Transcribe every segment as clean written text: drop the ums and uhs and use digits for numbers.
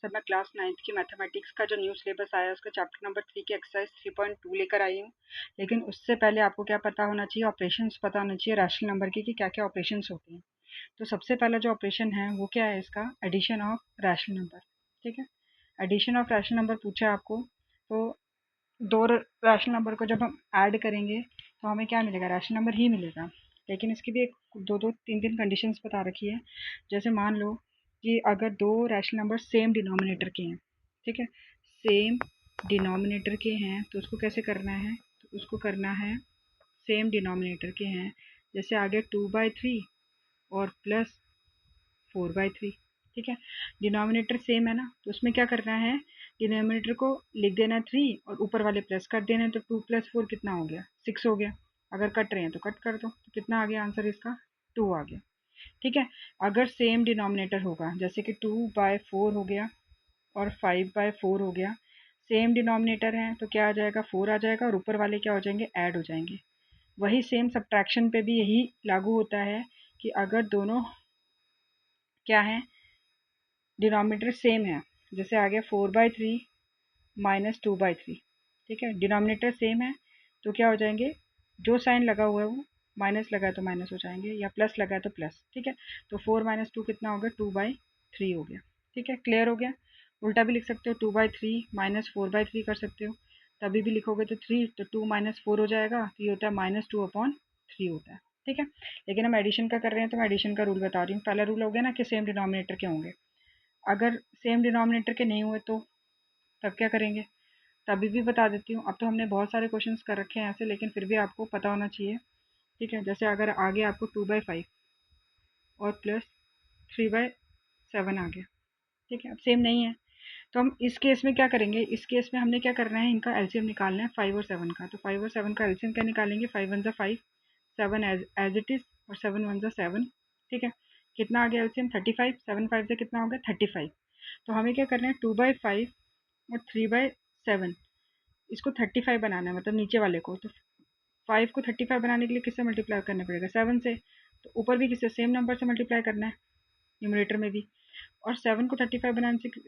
Sir मैं class 9th की mathematics का जो न्यू सिलेबस आया है उसका चैप्टर नंबर 3 की एक्सरसाइज 3.2 लेकर आई हूँ। लेकिन उससे पहले आपको क्या पता होना चाहिए, ऑपरेशंस पता होना चाहिए रैशनल नंबर की कि क्या क्या ऑपरेशंस होते हैं। तो सबसे पहला जो ऑपरेशन है वो क्या है, इसका एडिशन ऑफ रैशनल नंबर। ठीक है, एडिशन ऑफ रैशनल नंबर पूछा है आपको, तो दो रैशनल नंबर को जब हम ऐड करेंगे तो हमें क्या मिलेगा, रैशनल नंबर ही मिलेगा। लेकिन इसकी भी एक दो दो तीन तीन कंडीशंस बता रखी है। जैसे मान लो कि अगर दो रैशनल नंबर सेम डिनोमिनेटर के हैं, ठीक है, सेम डिनोमिनेटर के हैं, तो उसको कैसे करना है, तो उसको करना है सेम डिनोमिनेटर के हैं, जैसे आगे 2/3 और प्लस 4/3। ठीक है, डिनोमिनेटर सेम है ना, तो उसमें क्या करना है, डिनोमिनेटर को लिख देना 3 और ऊपर वाले प्लस कर देना है, तो 2 + 4 कितना हो गया, 6 हो गया। अगर कट रहे हैं तो कट कर दो, तो कितना आ गया आंसर इसका, 2 आ गया। ठीक है, अगर सेम डिनोमिनेटर होगा, जैसे कि 2/4 हो गया और 5/4 हो गया, सेम डिनोमिनेटर है तो क्या आ जाएगा, 4 आ जाएगा और ऊपर वाले क्या हो जाएंगे, ऐड हो जाएंगे। वही सेम सब्ट्रैक्शन पे भी यही लागू होता है कि अगर दोनों क्या है, डिनोमिनेटर सेम है, जैसे आ गया 4/3 - 2/3। ठीक है, डिनोमिनेटर सेम है तो क्या हो जाएंगे, जो साइन लगा हुआ है वो माइनस लगा है तो माइनस हो जाएंगे, या प्लस लगा है तो प्लस। ठीक है, तो 4 - 2 कितना हो गया, 2/3 हो गया। ठीक है, क्लियर हो गया। उल्टा भी लिख सकते हो, 2/3 - 4/3 कर सकते हो, तभी भी लिखोगे तो 3, तो 2 - 4 हो जाएगा, तो ये होता है -2/3 होता है। ठीक है, लेकिन हम एडिशन का कर रहे हैं तो मैं एडिशन का रूल बता रही हूँ। पहला रूल हो गया ना कि सेम डिनोमिनेटर के होंगे, अगर सेम डिनोमिनेटर के नहीं हुए तो तब क्या करेंगे, तभी भी बता देती हूँ। अब तो हमने बहुत सारे क्वेश्चंस कर रखे हैं ऐसे, लेकिन फिर भी आपको पता होना चाहिए। ठीक है, जैसे अगर आगे आपको 2/5 और प्लस 3/7 आ गया, ठीक है, अब सेम नहीं है, तो हम इस केस में क्या करेंगे, इस केस में हमने क्या करना है, इनका एलसीएम निकालना है 5 और 7 का। तो 5 और 7 का एलसीएम क्या निकालेंगे, 5 × 1 = 5, 7 एज इट इज, और 7 × 1 = 7। ठीक है, कितना आ गया एलसीएम, 35, 7 5 से कितना हो गया, 35। तो हमें क्या करना है, 2/5 और 3/7 इसको 35 बनाना है, मतलब नीचे वाले को। तो 5 को 35 बनाने के लिए किससे मल्टीप्लाई करना पड़ेगा, 7 से। तो ऊपर भी किससे, सेम नंबर से मल्टीप्लाई करना है, न्यूमरेटर में भी। और 7 को 35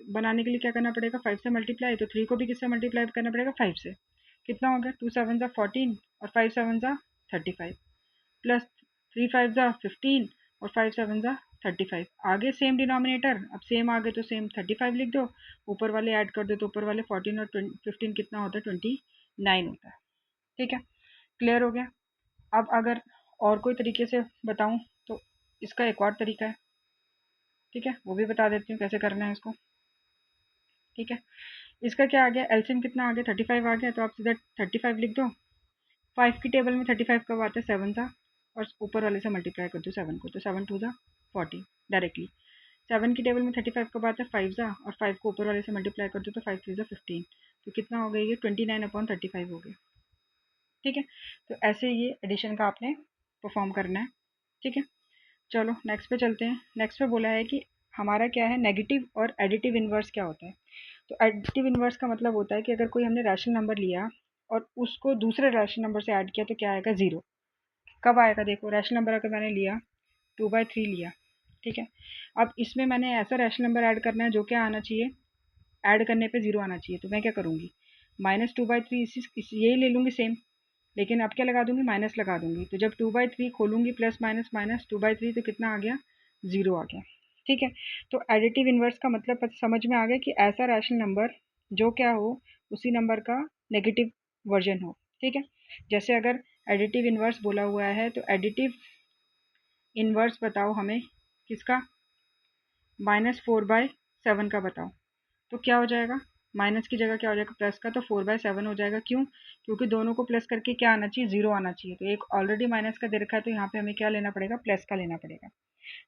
बनाने के लिए क्या करना पड़ेगा, 5 से मल्टीप्लाई। तो 3 को भी किससे मल्टीप्लाई करना पड़ेगा, 5 से। कितना हो गया, 2 7 = 14 और 5 7 = 35, प्लस 3 5 = 15 और 5 7 = 35। आगे सेम डिनोमिनेटर, अब सेम आगे तो सेम 35 लिख दो, ऊपर वाले ऐड कर दो, तो ऊपर वाले 14 और 15 कितना होता है, 29 होता है। ठीक है, क्लियर हो गया। अब अगर और कोई तरीके से बताऊं तो इसका एक और तरीका है, ठीक है, वो भी बता देती हूँ कैसे करना है इसको। ठीक है, इसका क्या आ गया, एलसीएम कितना आ गया, 35 आ गया, तो आप सीधा 35 लिख दो। 5 की टेबल में 35 कब आता है, 7 सा, और ऊपर वाले से मल्टीप्लाई कर दो 7 को, तो 7 2 = 40 डायरेक्टली। 7 की टेबल में 35 कब आता है, 5 सा, और 5 को ऊपर वाले से मल्टीप्लाई कर दो, तो 5 3 = 15, तो कितना हो गया, ये 29/35 हो गया। ठीक है, तो ऐसे ये एडिशन का आपने परफॉर्म करना है। ठीक है, चलो नेक्स्ट पे चलते हैं। नेक्स्ट पे बोला है कि हमारा क्या है, नेगेटिव और एडिटिव इन्वर्स क्या होता है। तो एडिटिव इन्वर्स का मतलब होता है कि अगर कोई हमने रैशनल नंबर लिया और उसको दूसरे रैशनल नंबर से ऐड किया तो क्या आएगा, 0। कब आएगा, देखो रैशनल नंबर अगर मैंने लिया 2/3 लिया, ठीक है, अब इसमें मैंने ऐसा रैशनल नंबर ऐड करना है जो क्या आना चाहिए, ऐड करने पे 0 आना चाहिए। तो मैं क्या करूँगी, -2/3 यही ले लूँगी सेम, लेकिन अब क्या लगा दूंगी, माइनस लगा दूंगी। तो जब 2/3 खोलूंगी, प्लस माइनस माइनस 2/3, तो कितना आ गया, 0 आ गया। ठीक है, तो एडिटिव इन्वर्स का मतलब समझ में आ गया कि ऐसा रैशनल नंबर जो क्या हो, उसी नंबर का नेगेटिव वर्जन हो। ठीक है, जैसे अगर एडिटिव इन्वर्स बोला हुआ है, तो एडिटिव इन्वर्स बताओ हमें किसका, -4/7 का बताओ। तो क्या हो जाएगा, माइनस की जगह क्या हो जाएगा, प्लस का, तो 4/7 हो जाएगा। क्यों, क्योंकि दोनों को प्लस करके क्या आना चाहिए, 0 आना चाहिए। तो एक ऑलरेडी माइनस का दे रखा है, तो यहाँ पे हमें क्या लेना पड़ेगा, प्लस का लेना पड़ेगा।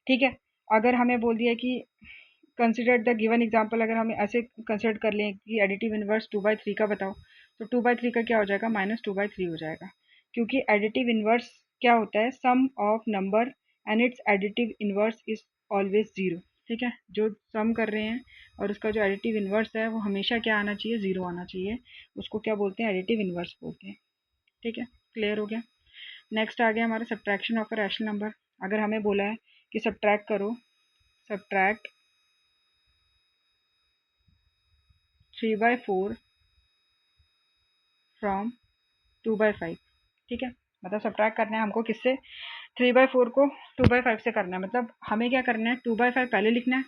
ठीक है, अगर हमें बोल दिया कि कंसिडर द गिवन एग्जाम्पल, अगर हमें ऐसे कंसिडर कर लें कि एडिटिव इनवर्स 2/3 का बताओ, तो 2/3 का क्या हो जाएगा, -2/3 हो जाएगा। क्योंकि एडिटिव इनवर्स क्या होता है, sum of number and its additive inverse is always 0। ठीक है, जो सम कर रहे हैं और उसका जो एडिटिव इनवर्स है वो हमेशा क्या आना चाहिए, 0 आना चाहिए। उसको क्या बोलते हैं, एडिटिव इनवर्स बोलते हैं। ठीक है, क्लियर हो गया। नेक्स्ट आ गया हमारा subtraction of a rational number. अगर हमें बोला है कि सब्ट्रैक्ट करो, सब्ट्रैक्ट 3/4 फ्रॉम 2/5। ठीक है, मतलब सब्ट्रैक्ट करना है हमको किससे, 3/4 को 2/5 से करना है। मतलब हमें क्या करना है, 2/5 पहले लिखना है,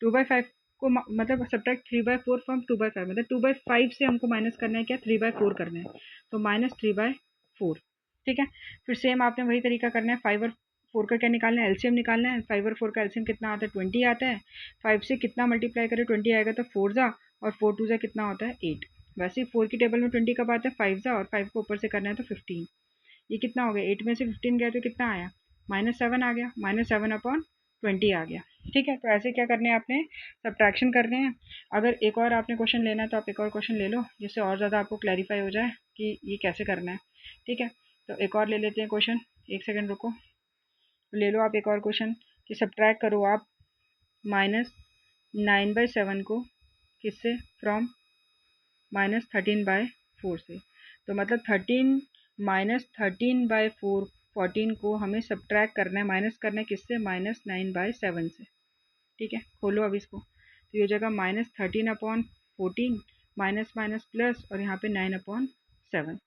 2/5 को मतलब सब्ट्रैक्ट 3/4 फ्रॉम 2/5, मतलब 2/5 से हमको माइनस करना है क्या, 3/4 करना है, तो -3/4। ठीक है, फिर सेम आपने वही तरीका करना है, 5 और 4 का क्या निकालना है, एलसीएम निकालना है। 5 और 4 का एलसीएम कितना आता है, 20 आता है। 5 से कितना मल्टीप्लाई करें, 20 आएगा तो 4 जा, और 4 2 जा कितना होता है 8। वैसे ही 4 की टेबल में 20 कब आता है, 5 जा, और 5 को ऊपर से करना है तो 15। ये कितना हो गया, 8 में से 15 गया तो कितना आया, -7 आ गया, -7/20 आ गया। ठीक है, तो ऐसे क्या करने हैं आपने, सब्ट्रैक्शन करने हैं। अगर एक और आपने क्वेश्चन लेना है तो आप एक और क्वेश्चन ले लो, जिससे और ज़्यादा आपको क्लैरिफाई हो जाए कि ये कैसे करना है। ठीक है, तो एक और ले लेते हैं क्वेश्चन, एक सेकेंड रुको, ले लो आप एक और क्वेश्चन कि सब्ट्रैक्ट करो आप -9/7 को किससे, फ्रॉम -13/4 से। तो मतलब 13 14 को हमें सब्ट्रैक्ट करना है, माइनस करना है किससे, -9/7 से। ठीक है, खोलो अब इसको, तो ये हो जाएगा -13/14, माइनस माइनस प्लस, और यहाँ पे 9/7।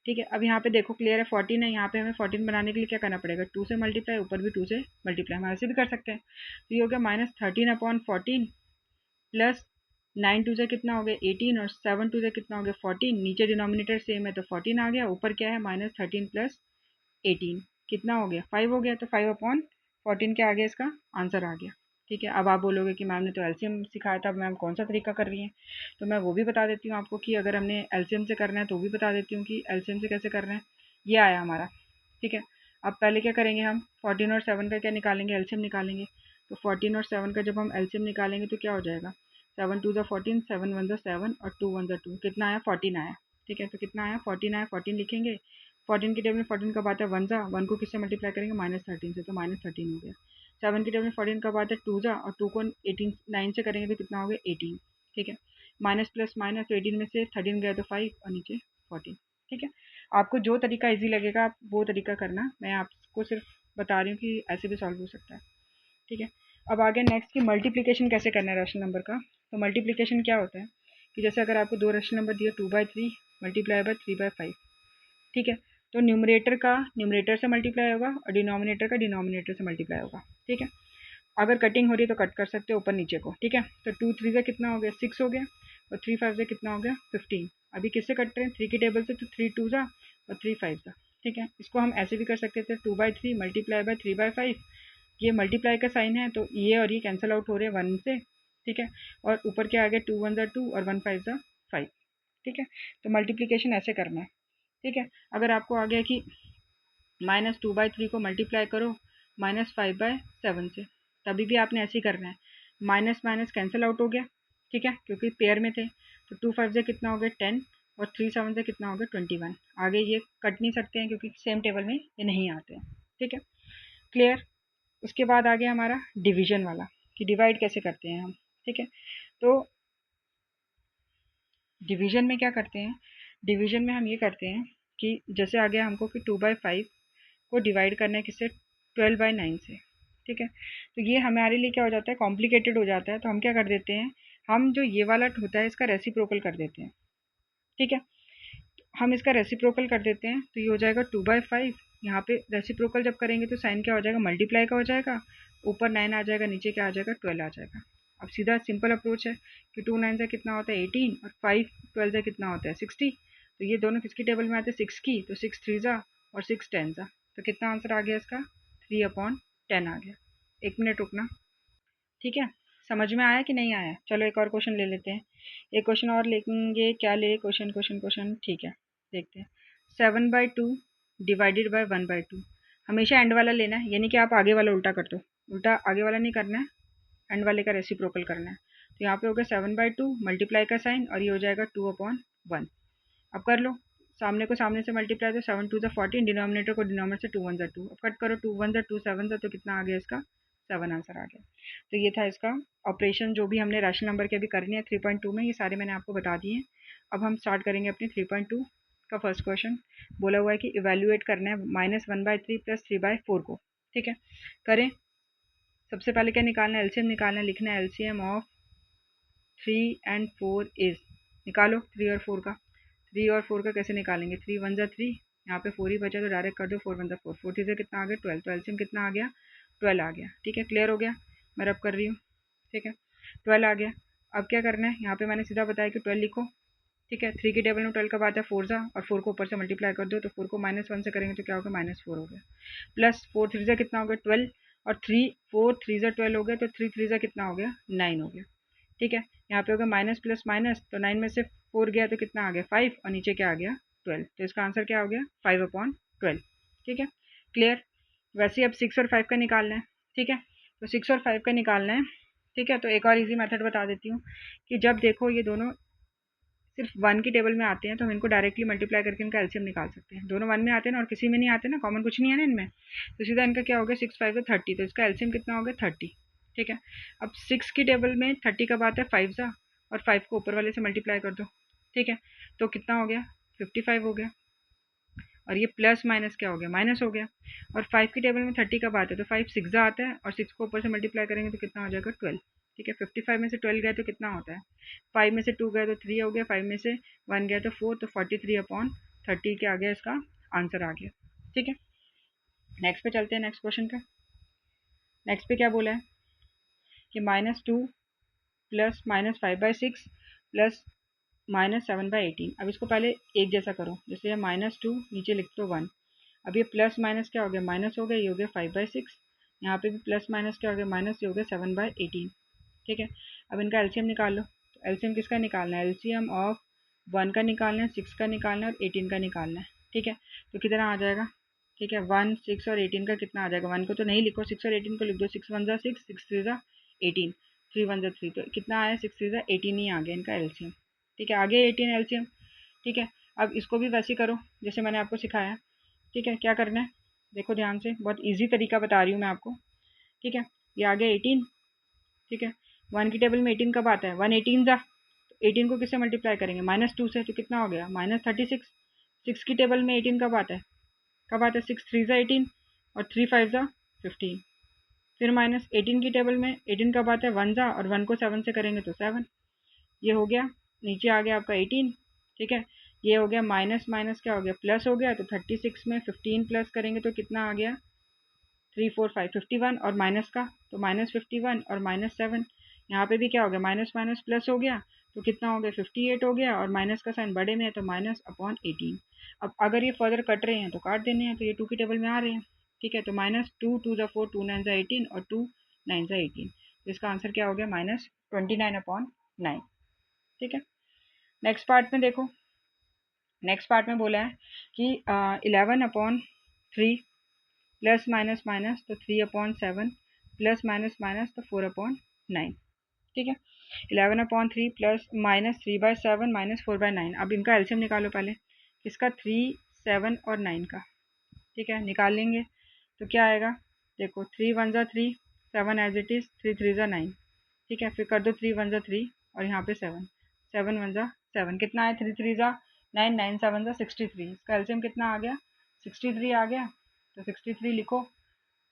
ठीक है, अब यहाँ पे देखो क्लियर है, 14 है, यहाँ पे हमें 14 बनाने के लिए क्या करना पड़ेगा, 2 से मल्टीप्लाई, ऊपर भी 2 से मल्टीप्लाई, हम ऐसे भी कर सकते हैं। तो ये हो गया -13/14 प्लस 9 2 से कितना हो गया 18, और 7 2 से कितना हो गया 14, नीचे डिनोमिनेटर सेम है तो 14 आ गया, ऊपर क्या है -13 प्लस 18 कितना हो गया 5 हो गया, तो 5/14 के आगे इसका आंसर आ गया। ठीक है, अब आप बोलोगे कि मैम ने तो एलसीएम सिखाया था, मैम कौन सा तरीका कर रही हैं, तो मैं वो भी बता देती हूँ आपको कि अगर हमने एलसीएम से करना है तो भी बता देती हूँ कि एलसीएम से कैसे करना है। ये आया हमारा। ठीक है, अब पहले क्या करेंगे, हम 14 और 7 का क्या निकालेंगे, एलसीएम निकालेंगे। तो 14 और 7 का जब हम एलसीएम निकालेंगे तो क्या हो जाएगा, 7 2 14, 7 1 7, और 2 1 2, कितना आया 14 आया। ठीक है, तो कितना आया 14 आया, 14 लिखेंगे। 14 की टेबल में 14 कब आता है, 1 जा, 1 को किससे मल्टीप्लाई करेंगे, -13 से, तो -13 हो गया। 7 की टेबल में 14 कब आता है, 2 जा, और 2 को 18 9 से करेंगे तो कितना हो गया 18। ठीक है, माइनस प्लस माइनस, तो 18 में से 13 गया तो 5, और नीचे 14। ठीक है, आपको जो तरीका ईजी लगेगा आप वो तरीका करना, मैं आपको सिर्फ बता रही हूँ कि ऐसे भी सॉल्व हो सकता है। ठीक है, अब आगे नेक्स्ट की मल्टीप्लिकेशन कैसे करना है रैशनल नंबर का। तो मल्टीप्लिकेशन क्या होता है कि जैसे अगर आपको दो रैशनल नंबर दिए 2/3 मल्टीप्लाई बाय 3/5। ठीक है, तो न्यूमरेटर का न्यूमरेटर से मल्टीप्लाई होगा, और डिनोमिनेटर का डिनोमिनेटर से मल्टीप्लाई होगा। ठीक है, अगर कटिंग हो रही है तो कट कर सकते हो ऊपर नीचे को। ठीक है, तो 2 3 से कितना हो गया 6 हो गया, और 3 5 से कितना हो गया 15। अभी किससे कट रहे हैं, 3 की टेबल से, तो 3 2 जा, और 3 5 जा। ठीक है, इसको हम ऐसे भी कर सकते थे, 2/3 मल्टीप्लाई बाय 3/5। ये मल्टीप्लाई का साइन है तो ये और ये कैंसिल आउट हो रहे हैं 1 से। ठीक है, और ऊपर क्या आ गया 2 1 2, और 1 5 5। ठीक है, तो मल्टीप्लिकेशन ऐसे करना है। ठीक है, अगर आपको आ गया कि -2/3 को मल्टीप्लाई करो -5/7 से, तभी भी आपने ऐसे ही करना है, माइनस माइनस कैंसिल आउट हो गया। ठीक है, क्योंकि पेयर में थे, तो 2 5 से कितना हो गया 10, और 3 7 से कितना हो गया 21। आगे ये कट नहीं सकते हैं क्योंकि सेम टेबल में ये नहीं आते हैं। ठीक है, क्लियर। उसके बाद आ गया हमारा डिवीजन वाला, कि डिवाइड कैसे करते हैं हम। ठीक है, तो डिवीजन में क्या करते हैं, डिवीजन में हम ये करते हैं कि जैसे आ गया हमको कि 2/5 को डिवाइड करना है किससे, 12/9 से। ठीक है, तो ये हमारे लिए क्या हो जाता है, कॉम्प्लिकेटेड हो जाता है, तो हम क्या कर देते हैं, हम जो ये वाला होता है इसका रेसिप्रोकल कर देते हैं। ठीक है, हम इसका रेसिप्रोकल कर देते हैं, तो ये हो जाएगा 2/5। यहाँ पे रेसिप्रोकल जब करेंगे तो साइन क्या हो जाएगा, मल्टीप्लाई का हो जाएगा, ऊपर 9 आ जाएगा, नीचे क्या आ जाएगा 12 आ जाएगा। अब सीधा सिंपल अप्रोच है कि 2 9 से कितना होता है 18, और 5 12 से कितना होता है 60। तो ये दोनों किसकी टेबल में आते हैं 6 की, तो 6 3 जा, और 6 10 जा, तो कितना आंसर आ गया इसका 3/10 आ गया। 1 मिनट रुकना। ठीक है, समझ में आया कि नहीं आया, चलो एक और क्वेश्चन ले लेते हैं। एक क्वेश्चन और लेंगे, क्या ले, क्वेश्चन क्वेश्चन क्वेश्चन, ठीक है देखते हैं। 7/2 डिवाइडेड बाय 1/2, हमेशा एंड वाला लेना है, यानी कि आप आगे वाला उल्टा कर दो, उल्टा आगे वाला नहीं करना है, एंड वाले का रेसिप्रोकल करना है। तो यहाँ पे हो गया 7/2 मल्टीप्लाई का साइन, और ये हो जाएगा 2/1। अब कर लो, सामने को सामने से मल्टीप्लाई, तो 7 2 14, डिनोमिनेटर को डिनोमिनेटर से 2 1 2, अब कट करो 2 1 2 7 तो कितना आ गया इसका 7 आंसर आ गया। तो ये था इसका ऑपरेशन, जो भी हमने रैशनल नंबर के अभी करनी है 3.2 में, ये सारे मैंने आपको बता दिए हैं। अब हम स्टार्ट करेंगे अपने 3.2 का फर्स्ट क्वेश्चन। बोला हुआ है कि इवेल्युएट करना है -1/3 प्लस 3/4 को। ठीक है, करें। सबसे पहले क्या निकालना है, एलसीएम निकालना है, लिखना है एलसीएम ऑफ 3 and 4 इज निकालो 3 और 4 का। 3 और 4 का कैसे निकालेंगे, 3 1 जा 3, यहाँ पे 4 ही बचा तो डायरेक्ट कर दो 4 1 जा 4, 4 3 से कितना आ गया 12, तो एलसीएम कितना आ गया 12 आ गया। ठीक है, क्लियर हो गया, मैं रब कर रही हूँ। ठीक है, 12 आ गया। अब क्या करना है, यहाँ पे मैंने सीधा बताया कि 12 लिखो। ठीक है, 3 की टेबल में 12 कब आता है 4 जा, और 4 को ऊपर से मल्टीप्लाई कर दो, तो 4 को -1 से करेंगे तो क्या होगा -4 हो गया, प्लस 4 3 जा कितना हो गया 12, और 4 3 जा 12 हो गया, तो 3 3 जा कितना हो गया 9 हो गया। ठीक है, यहाँ पे हो गया माइनस प्लस माइनस, तो 9 में से 4 गया तो कितना आ गया 5, और नीचे क्या आ गया 12, तो इसका आंसर क्या हो गया 5/12। ठीक है, क्लियर। वैसे अब 6 और 5 का निकालना है। ठीक है, तो 6 और 5 का निकालना है। ठीक है, तो एक और इजी मेथड बता देती हूँ कि जब देखो ये दोनों सिर्फ 1 की टेबल में आते हैं तो हम इनको डायरेक्टली मल्टीप्लाई करके इनका एलसीएम निकाल सकते हैं। दोनों 1 में आते हैं ना, और किसी में नहीं आते ना, कॉमन कुछ नहीं है ना इनमें, तो सीधा इनका क्या हो गया 6 5 30, तो इसका एलसीएम कितना हो गया 30। ठीक है, अब 6 की टेबल में 30 कब आता है 5 सा, और 5 को ऊपर वाले से मल्टीप्लाई कर दो। ठीक है, तो कितना हो गया 55 हो गया, और ये प्लस माइनस क्या हो गया माइनस हो गया। और 5 की टेबल में 30 कब आता है, तो 5 6 आता है, और 6 को ऊपर से मल्टीप्लाई करेंगे तो कितना हो जाएगा 12। ठीक है, 55 में से 12 गया तो कितना होता है, 5 में से 2 गया तो 3 हो गया, 5 में से 1 गया तो 4, तो 43/30 क्या आ गया, इसका आंसर आ गया। ठीक है, नेक्स्ट पे चलते हैं, नेक्स्ट क्वेश्चन पे। नेक्स्ट पे क्या बोला है कि -2 प्लस -5/6 प्लस -7/18। अब इसको पहले एक जैसा करो, जैसे -2 नीचे लिख दो 1। अब ये प्लस माइनस क्या हो गया माइनस हो गया, ये हो गया 5/6, यहाँ पे भी प्लस माइनस क्या हो गया माइनस, ये हो गया 7/18। ठीक है, अब इनका एलसीएम निकाल लो। तो एलसीएम किसका निकालना है, एलसीएम ऑफ 1 का निकालना है, 6 का निकालना है, और 18 का निकालना है। ठीक है, तो कितना आ जाएगा, ठीक है 1 6 और 18 का कितना आ जाएगा, 1 को तो नहीं लिखो, 6 और 18 को लिख दो, 6 1 जा 6, 6 3 जा 18, 3 1 जा 3, तो कितना आया 6 3 जा 18 ही आ गया इनका एलसीएम। ठीक है, आगे 18 एलसीएम। ठीक है, अब इसको भी वैसे करो जैसे मैंने आपको सिखाया। ठीक है, क्या करना है देखो ध्यान से, बहुत इजी तरीका बता रही हूँ मैं आपको। ठीक है, ये आ गया 18। ठीक है, 1 की टेबल में 18 कब आता है 1 18 जा, तो 18 को किससे मल्टीप्लाई करेंगे -2 से, तो कितना हो गया -36। 6 की टेबल में 18 कब आता है 6 3 जा 18, और 3 5 जा 15। फिर -18 की टेबल में 18 कब आता है 1 जा, और 1 को 7 से करेंगे तो 7, ये हो गया, नीचे आ गया आपका 18। ठीक है, ये हो गया माइनस माइनस क्या हो गया प्लस हो गया, तो 36 में 15 प्लस करेंगे तो कितना आ गया 3 4 5 51, और माइनस का तो -51 और -7, यहाँ पे भी क्या हो गया माइनस माइनस प्लस हो गया, तो कितना हो गया 58 हो गया, और माइनस का साइन बड़े में है तो -/18। अब अगर ये फर्दर कट रहे हैं तो काट देने हैं, तो ये 2 की टेबल में आ रहे हैं। ठीक है, तो -2 2 जा 4, 2 9 जा 18, और 2 9 जा 18, तो इसका आंसर क्या हो गया -29/9। ठीक है, नेक्स्ट पार्ट में देखो, नेक्स्ट पार्ट में बोला है कि 11/3 प्लस माइनस माइनस तो 3/7 प्लस माइनस माइनस तो 4/9। ठीक है, 11/3 प्लस -3/7 -4/9। अब इनका एलसीएम निकालो पहले, किसका 3 7 और 9 का। ठीक है, निकाल लेंगे तो क्या आएगा, देखो 3 1 जा 3, 7 एज इट इज़, 3 3 जा 9। ठीक है, फिर कर दो 3 1 जा 3, और यहाँ पे 7 7 1 जा 7, कितना है 3 3 जा 9, 9 7 जा 63, इसका एलसीएम कितना आ गया 63 आ गया। तो 63 लिखो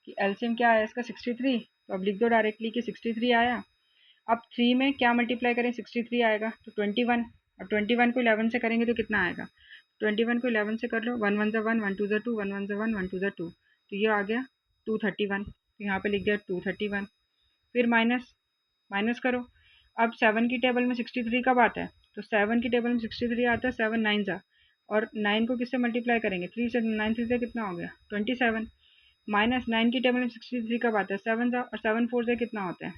कि एलसीएम क्या है इसका 63, तो अब लिख दो डायरेक्टली कि 63 आया। अब 3 में क्या मल्टीप्लाई करें 63 आएगा तो 21, और 21 को 11 से करेंगे तो कितना आएगा, 21 को 11 से कर लो, 1 1 जा 1, 1 2 जा 2, 1 1 जा 1, 1 2 जा 2, तो ये आ गया 231, तो यहाँ पे लिख दिया 231। फिर माइनस माइनस करो, अब 7 की टेबल में 63 कब आता है, तो 7 की टेबल में 63 आता है 7 9 जा, और 9 को किससे मल्टीप्लाई करेंगे 3 से, 9 3 से कितना हो गया 27, -9 की टेबल में 63 कब आता है 7 जा, और 7 4 से कितना होता है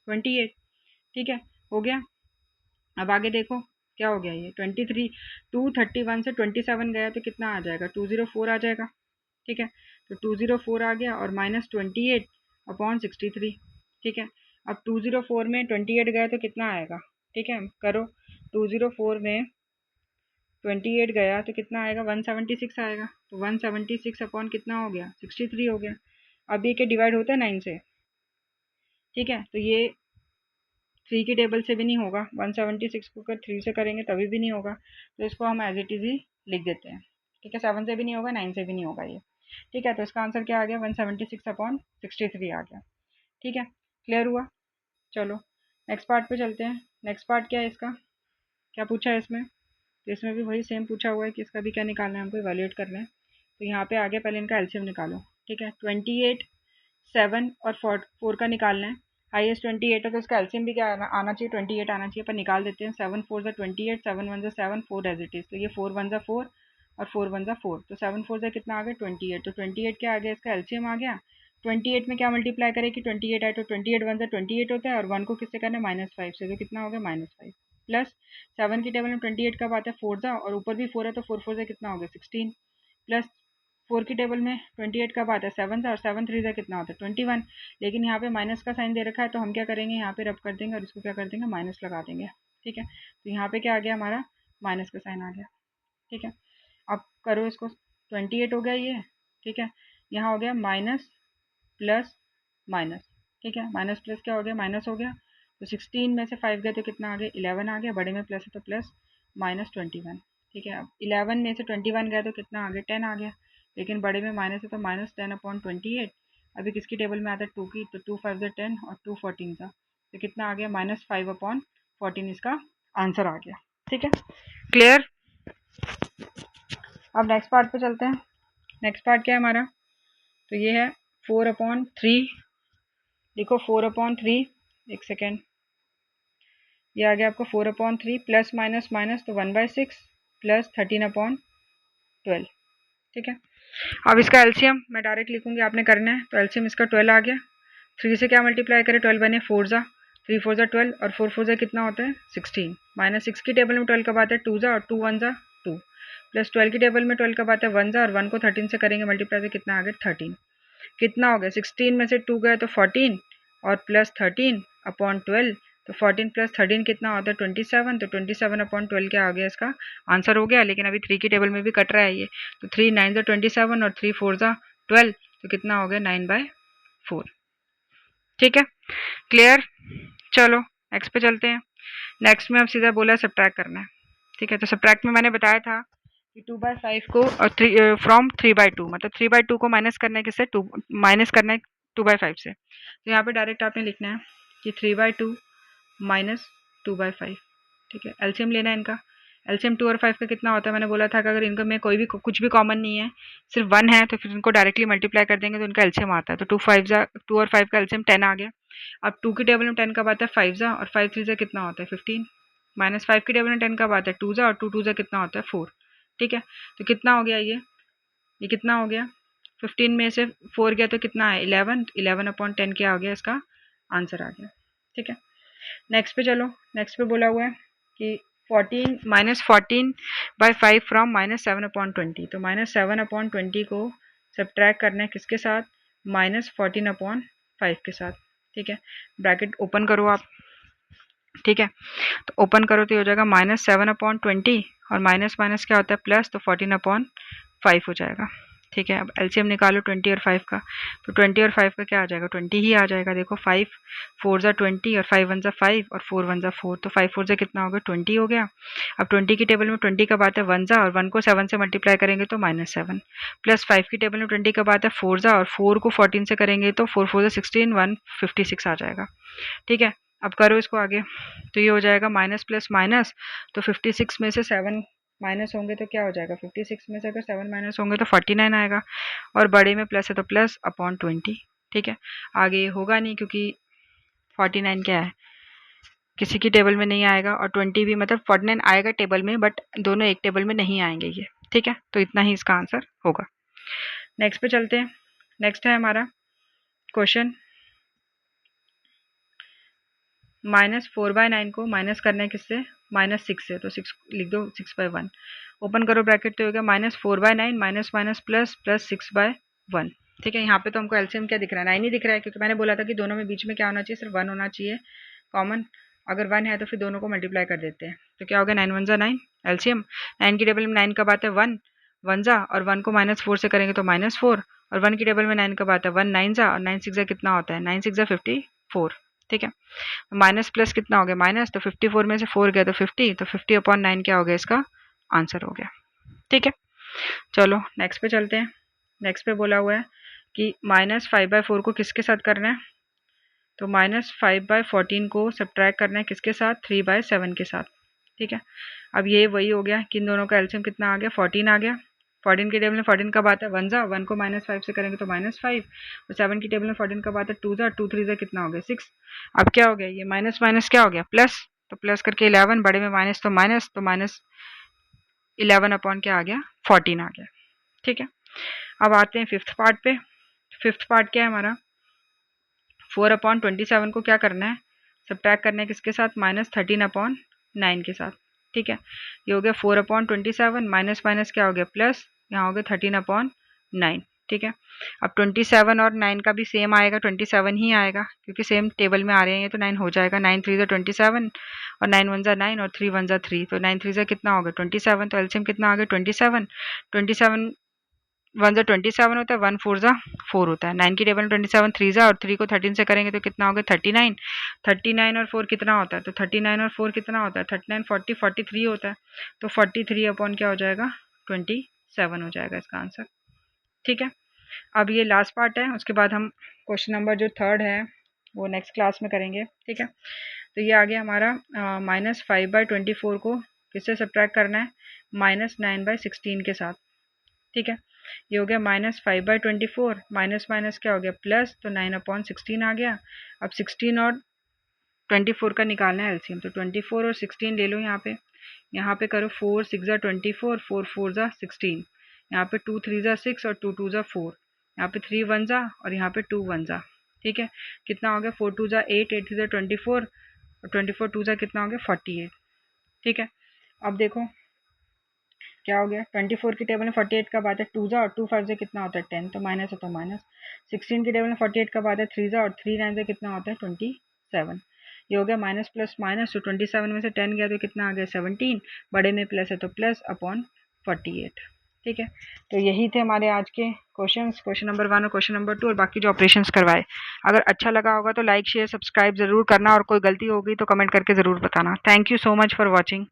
28। ठीक है, हो गया। अब आगे देखो क्या हो गया, ये 23 231 से 27 गया तो कितना आ जाएगा 204 आ जाएगा। ठीक है, तो 204 आ गया, और -28/63। ठीक है, अब 204 में 28 गया तो कितना आएगा, ठीक है करो, 204 में 28 गया तो कितना आएगा 176 आएगा, तो 176 अपॉन कितना हो गया 63 हो गया। अब ये क्या डिवाइड होता है 9 से। ठीक है, तो ये 3 की टेबल से भी नहीं होगा, 176 को अगर 3 से करेंगे तभी भी नहीं होगा, तो इसको हम एज इट इज़ ही लिख देते हैं। ठीक है, 7 से भी नहीं होगा, 9 से भी नहीं होगा ये। ठीक है, तो इसका आंसर क्या आ गया 176/63 आ गया। ठीक है, क्लियर हुआ। चलो नेक्स्ट पार्ट पे चलते हैं। नेक्स्ट पार्ट क्या है इसका, क्या पूछा है इसमें? तो इसमें भी वही सेम पूछा हुआ है कि इसका भी क्या निकालना है, हमको इवैल्यूएट करना है। तो यहाँ पे आगे पहले इनका एलसीएम निकालो। ठीक है, 28, 7 और 4 का निकालना है। हाईएस्ट 28 है तो इसका एलसीएम भी क्या आना चाहिए, 28 आना चाहिए। पर निकाल देते हैं। 7 4 ज़ा 28, 7 1 ज़ा 7, 4 एज इट इज़। तो ये 4 1 ज़ा 4 और 4 1 ज़ा 4, तो 7 4 ज़ा कितना आ गया 28। तो 28 क्या आ गया, इसका एलसीएम आ गया। 28 में क्या मल्टीप्लाई करें कि 28 आए, तो 28 1 ज़ा 28 होता है और 1 को किससे करना है, -5 से। तो कितना हो गया -5 प्लस 7 की टेबल में 28 कब आता है, 4 ज़ा, और ऊपर भी 4 है तो 4 4 ज़ा कितना हो गया 16 प्लस 4 की टेबल में 28 कब आता है, 7 ज़ा, और 7 3 ज़ा कितना होता है 21। लेकिन यहाँ पे माइनस का साइन दे रखा है तो हम क्या करेंगे, यहाँ पे रब कर देंगे और इसको क्या कर देंगे, माइनस लगा देंगे। ठीक है, तो यहाँ पे क्या आ गया, हमारा माइनस का साइन आ गया। ठीक है, अब करो इसको, 28 हो गया ये। ठीक है, यहाँ हो गया माइनस प्लस माइनस। ठीक है, माइनस प्लस क्या हो गया, माइनस हो गया। तो 16 में से 5 गया तो कितना आ गया, 11 आ गया। बड़े में प्लस है तो प्लस -21। ठीक है, अब 11 में से 21 गया तो कितना आ गया, 10 आ गया। लेकिन बड़े में माइनस है तो -10/28। अभी किसकी टेबल में आता है, 2 की, तो 2 5 ज़ा 10 और 2 14 ज़ा, तो कितना आ गया, -5/14 इसका आंसर आ गया। ठीक है, क्लियर। अब नेक्स्ट पार्ट पे चलते हैं। नेक्स्ट पार्ट क्या है हमारा, तो ये है 4/3। देखो 4/3, एक सेकेंड, ये आ गया आपको 4/3 प्लस माइनस माइनस तो 1/6 प्लस 13/12। ठीक है, अब इसका एलसीएम मैं डायरेक्ट लिखूंगी, आपने करना है। तो एलसीएम इसका 12 आ गया। 3 से क्या मल्टीप्लाई करें, 12 बने 4 ज़ा, 3 4 ज़ा 12 और 4 4 ज़ा कितना होता है 16। -6 की टेबल में 12 कब आता है, 2 ज़ा, और 2 1 ज़ा 2 प्लस 12 की टेबल में 12 कब आता है 1 ज़ा, और 1 को 13 से करेंगे मल्टीप्लाई तो कितना आ गया 13। कितना हो गया, 16 में से 2 गए तो 14 और प्लस 13/12। तो 14 प्लस 13 कितना होता है 27। तो 27/12 क्या आ गया, इसका आंसर हो गया। लेकिन अभी 3 की टेबल में भी कट रहा है ये, तो 3 9 ज़ा 27 और 3 4 ज़ा 12, तो कितना हो गया 9/4। ठीक है, क्लियर। चलो नेक्स्ट पे चलते हैं। नेक्स्ट में अब सीधा बोला है सब्ट्रैक्ट करना है। ठीक है, तो सब्ट्रैक्ट में मैंने बताया था कि 2/5 को फ्रॉम 3/2, मतलब 3/2 को माइनस करना है किससे, माइनस करना है 2/5 से। तो यहाँ पे डायरेक्ट आपने लिखना है कि 3/2 माइनस 2/5। ठीक है, एलसीएम लेना है इनका। एलसीएम 2 और 5 का कितना होता है, मैंने बोला था कि अगर इनका में कोई भी कुछ भी कॉमन नहीं है, सिर्फ 1 है, तो फिर इनको डायरेक्टली मल्टीप्लाई कर देंगे तो इनका एलसीएम आता है। तो 2 और 5 का एलसीएम 10 आ गया। अब 2 की टेबल में 10 कब आता है 5 ज़ा, और 5 3 ज़ा कितना होता है 15। -5 की टेबल में 10 कब आता है 2 ज़ा, और 2 2 ज़ा कितना होता है 4। ठीक है, तो कितना हो गया ये कितना हो गया, 15 में से 4 गया तो कितना है 11। 11/10 क्या हो गया, इसका आंसर आ गया। ठीक है, नेक्स्ट पे चलो। नेक्स्ट पे बोला हुआ है कि 14/5 फ्रॉम -7/20। तो -7/20 को सब्ट्रैक्ट करना है किसके साथ, -14/5 के साथ। ठीक है, ब्रैकेट ओपन करो आप। ठीक है, तो ओपन करो तो ये हो जाएगा -7/20 और माइनस माइनस क्या होता है प्लस, तो 14/5 हो जाएगा। ठीक है, अब एलसीएम निकालो 20 और 5 का। तो 20 और 5 का क्या आ जाएगा, 20 ही आ जाएगा। देखो 5 4 ज़ा 20 और 5 1 ज़ा 5 और 4 1 ज़ा 4, तो 5 4 ज़ा कितना हो गया 20 हो गया। अब 20 की टेबल में 20 कब आता है 1 ज़ा, और 1 को 7 से मल्टीप्लाई करेंगे तो -7 प्लस 5 की टेबल में 20 कब आता है 4 ज़ा, और 4 को 14 से करेंगे तो 4 4 ज़ा 16 156 आ जाएगा। ठीक है, अब करो इसको आगे। तो ये हो जाएगा माइनस प्लस माइनस, तो 56 में से 7 माइनस होंगे तो क्या हो जाएगा, 56 में से अगर 7 माइनस होंगे तो 49 आएगा। और बड़े में प्लस है तो +/20। ठीक है, आगे ये होगा नहीं क्योंकि 49 क्या है, किसी की टेबल में नहीं आएगा, और 20 भी, मतलब 49 आएगा टेबल में, बट दोनों एक टेबल में नहीं आएंगे ये। ठीक है, तो इतना ही इसका आंसर होगा। नेक्स्ट पे चलते हैं। नेक्स्ट है हमारा क्वेश्चन, -4/9 को माइनस करना है किससे, -6 से। तो 6 लिख दो, 6/1 ओपन करो ब्रैकेट, तो हो गया -4/9 माइनस माइनस प्लस प्लस 6/1। ठीक है, यहाँ पे तो हमको एलसीएम क्या दिख रहा है, 9 ही दिख रहा है, क्योंकि मैंने बोला था कि दोनों में बीच में क्या होना चाहिए, सिर्फ 1 होना चाहिए कॉमन। अगर 1 है तो फिर दोनों को मल्टीप्लाई कर देते हैं। तो क्या हो गया 9 1 ज़ा 9 एलसीएम। 9 की टेबल में 9 कब आता है 1 1 ज़ा, और 1 को -4 से करेंगे तो -4, और 1 की टेबल में 9 कब आता है 1 9 ज़ा, और 9 6 ज़ा कितना होता है 9 6 ज़ा 54। ठीक है, माइनस प्लस कितना हो गया माइनस, तो 54 में से 4 गया तो 50, तो 50/9 क्या हो गया, इसका आंसर हो गया। ठीक है, चलो नेक्स्ट पे चलते हैं। नेक्स्ट पे बोला हुआ है कि -5/4 को किसके साथ करना है, तो -5/14 को सब्ट्रैक्ट करना है किसके साथ, 3/7 के साथ। ठीक है, अब ये वही हो गया कि इन दोनों का एलसीएम कितना आ गया, 14 आ गया। 14 की टेबल में 14 कब आता है, 1 जा, 1 को -5 से करेंगे तो -5, और 7 की टेबल में 14 कब आता है, 2 जा, 2 3 जा कितना हो गया, 6। अब क्या हो गया, ये माइनस माइनस क्या हो गया, प्लस, तो प्लस करके 11, बड़े में माइनस तो माइनस, तो माइनस 11 अपॉन क्या आ गया, 14 आ गया। ठीक है, अब आते हैं फिफ्थ पार्ट पे। फिफ्थ पार्ट क्या है हमारा, 4/27 को क्या करना है, सब्ट्रैक्ट करना है किसके साथ, -13/9 के साथ। ठीक है, ये हो गया 4/27, माइनस माइनस क्या हो गया, प्लस, यहाँ हो गया 13/9। ठीक है, अब 27 और 9 का भी सेम आएगा, 27 ही आएगा क्योंकि सेम टेबल में आ रहे हैं, ये तो 9 हो जाएगा। 9 3 27 और 9 1 9 और 3 1 3, तो 9 3 कितना हो गया, 27। तो एलसीएम कितना आ गया, 27। 27 1 जा 27 होता है, 1 4 जा 4 होता है। 9 की टेबल में 27 3 जा, और 3 को 13 से करेंगे तो कितना हो गया, 39। 39 और 4 कितना होता है, तो 39 और 4 कितना होता है, 39 40 43 होता है। तो 43 अपॉन क्या हो जाएगा, 27 हो जाएगा इसका आंसर। ठीक है, अब ये लास्ट पार्ट है, उसके बाद हम क्वेश्चन नंबर जो थर्ड है वो नेक्स्ट क्लास में करेंगे। ठीक है, तो ये आ गया हमारा -5/24 को किससे सब्ट्रैक्ट करना है, -9/16 के साथ। ठीक है, ये हो गया -5/24, माइनस माइनस क्या हो गया, प्लस, तो 9/16 आ गया। अब 16 और 24 का निकालना है एलसीएम, तो 24 और 16 ले लो यहाँ पे करो, 4 6 जा 24, 4 4 जा 16, यहाँ पे 2 3 जा 6 और 2 2 जा 4, यहाँ पे 3 1 जा और यहाँ पे 2 1 जा। ठीक है, कितना हो गया, 4 2 जा 8, 8 3 जा 24 और 24 2 जा कितना हो गया, 48। ठीक है, अब देखो क्या हो गया, 24 की टेबल में 48 कब आता है, 2 जा, और 2 5 से कितना होता है, 10, तो माइनस है तो माइनस। 16 की टेबल में 48 कब आता है, 3 जा, और 3 9 से कितना होता है, 27। ये हो गया माइनस प्लस माइनस, तो 27 में से 10 गया तो कितना आ गया, 17, बड़े में प्लस है तो प्लस अपॉन 48। ठीक है, तो यही थे हमारे आज के क्वेश्चंस, क्वेश्चन नंबर 1 और क्वेश्चन नंबर 2 और बाकी जो ऑपरेशंस करवाए। अगर अच्छा लगा होगा तो लाइक शेयर सब्सक्राइब ज़रूर करना, और कोई गलती होगी तो कमेंट करके ज़रूर बताना। Thank you so much for watching.